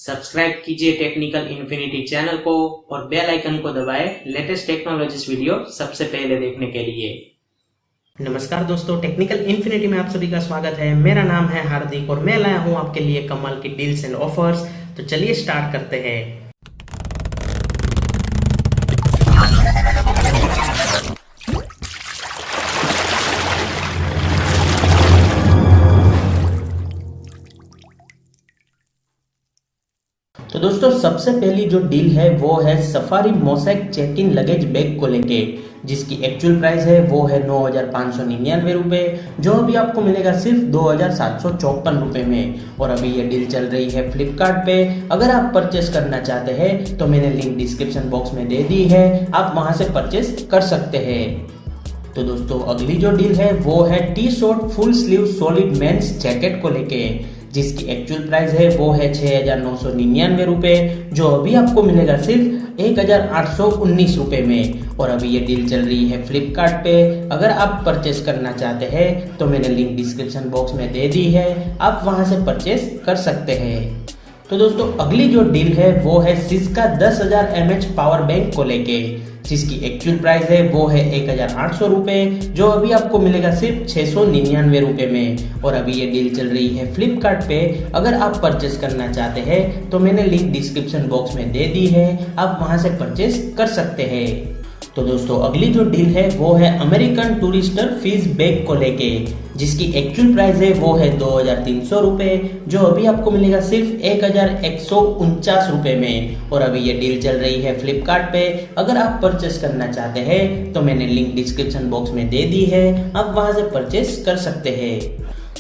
Subscribe कीजिए technical infinity channel को और बेल आइकन को दबाएं लेटेस्ट टेक्नोलॉजीज वीडियो सबसे पहले देखने के लिए। नमस्कार दोस्तों, टेक्निकल इन्फिनिटी में आप सभी का स्वागत है। मेरा नाम है हार्दिक और मैं लाया हूं आपके लिए कमाल की डील्स एंड ऑफर्स। तो चलिए स्टार्ट करते हैं। तो दोस्तों सबसे पहली जो डील है वो है safari mosaic check in luggage bag को लेके, जिसकी एक्चुअल प्राइस है वो है 9,599 रुपए, जो अभी आपको मिलेगा सिर्फ 2,754 रुपए में। और अभी ये डील चल रही है फ्लिपकार्ट पे। अगर आप परचेस करना चाहते हैं तो मैंने लिंक डिस्क्रिप्शन बॉक्स में दे दी है, आप वहां से परचेस कर सकते हैं। तो दोस्तों अगली जो डील है वो है T shirt full sleeve solid men's jacket को लेके, जिसकी एक्चुअल प्राइस है वो है 6,999 रुपए, जो अभी आपको मिलेगा सिर्फ 1,819 रुपए में। और अभी ये डील चल रही है फ्लिपकार्ट पे। अगर आप परचेस करना चाहते हैं तो मैंने लिंक डिस्क्रिप्शन बॉक्स में दे दी है, आप वहां से परचेस कर सकते हैं। तो दोस्तों अगली जो डील है वो है सिस्का 10,000 mAh पावर बैंक को लेके, जिसकी एक्चुअल प्राइस है वो है 1,800 रुपए, जो अभी आपको मिलेगा सिर्फ 699 रुपए में। और अभी ये डील चल रही है फ्लिपकार्ट पे। अगर आप परचेस करना चाहते हैं तो मैंने लिंक डिस्क्रिप्शन बॉक्स में दे दी है, आप वहां से परचेस कर सकते हैं। तो दोस्तों अगली जो डील है वो है अमेरिकन टूरिस्टर फिज बैग को लेके, जिसकी एक्चुअल प्राइस है वो है 2,300 रुपए, जो अभी आपको मिलेगा सिर्फ 1,149 रुपए में। और अभी ये डील चल रही है फ्लिपकार्ट पे। अगर आप परचेस करना चाहते हैं तो मैंने लिंक डिस्क्रिप्शन बॉक्स में दे दी है, आप वहां से परचेस कर सकते हैं।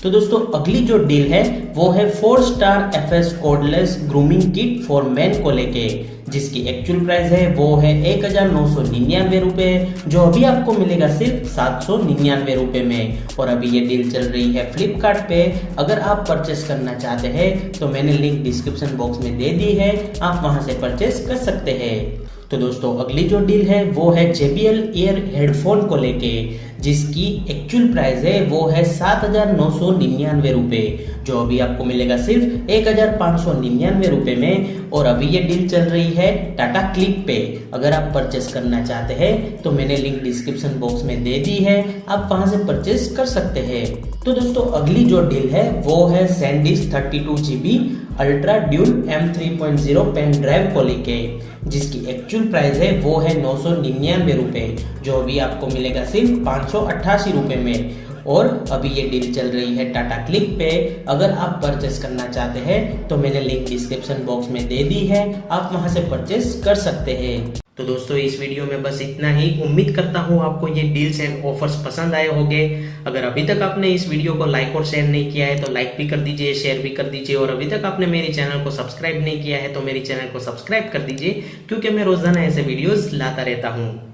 तो दोस्तों अगली जो डील है वो है 4 star FS cordless grooming kit for main को लेके, जिसकी एक्चुअल प्राइस है वो है 1,999 रुपए, जो अभी आपको मिलेगा सिर्फ 799 रुपए में। और अभी ये डील चल रही है फ्लिपकार्ट पे। अगर आप परचेस करना चाहते हैं तो मैंने लिंक डिस्क्रिप्शन बॉक्स में दे दी है, आप वहां से परचेस कर सकते हैं। तो दोस्तों अगली जो डील है वो है JBL Ear हेडफोन को लेके, जिसकी एक्चुअल प्राइस है वो है 7,999 रुपए, जो अभी आपको मिलेगा सिर्फ 1,599 रुपए में। और अभी ये डील चल रही है टाटा क्लिक पे। अगर आप परचेस करना चाहते हैं तो मैंने लिंक डिस्क्रिप्शन बॉक्स में दे दी है, आप वहां से परचेस कर सकते हैं। तो दोस्तों अगली जो डील है वो है SanDisk 32 GB ultra dual M3.0 pen drive को लेके, जिसकी एक्चुअल प्राइस है वो है 999 रुपए, जो अभी आपको मिलेगा सिर्फ 588 रुपए में। और अभी ये डील चल रही है टाटा क्लिक पे। अगर आप परचेस करना चाहते हैं तो मैंने लिंक डिस्क्रिप्शन बॉक्स में दे दी है, आप वहां से परचेस कर सकते हैं। तो दोस्तों इस वीडियो में बस इतना ही। उम्मीद करता हूँ आपको ये डील्स एंड ऑफर्स पसंद आए होंगे। अगर अभी तक आपने इस वीडियो को लाइक और शेयर नहीं किया है तो लाइक भी कर दीजिए, शेयर भी कर दीजिए। और अभी तक आपने मेरे चैनल को सब्सक्राइब नहीं किया है तो मेरे चैनल को सब्सक्राइब कर दीजिए, क्योंकि मैं रोजाना ऐसे वीडियोस लाता रहता हूँ।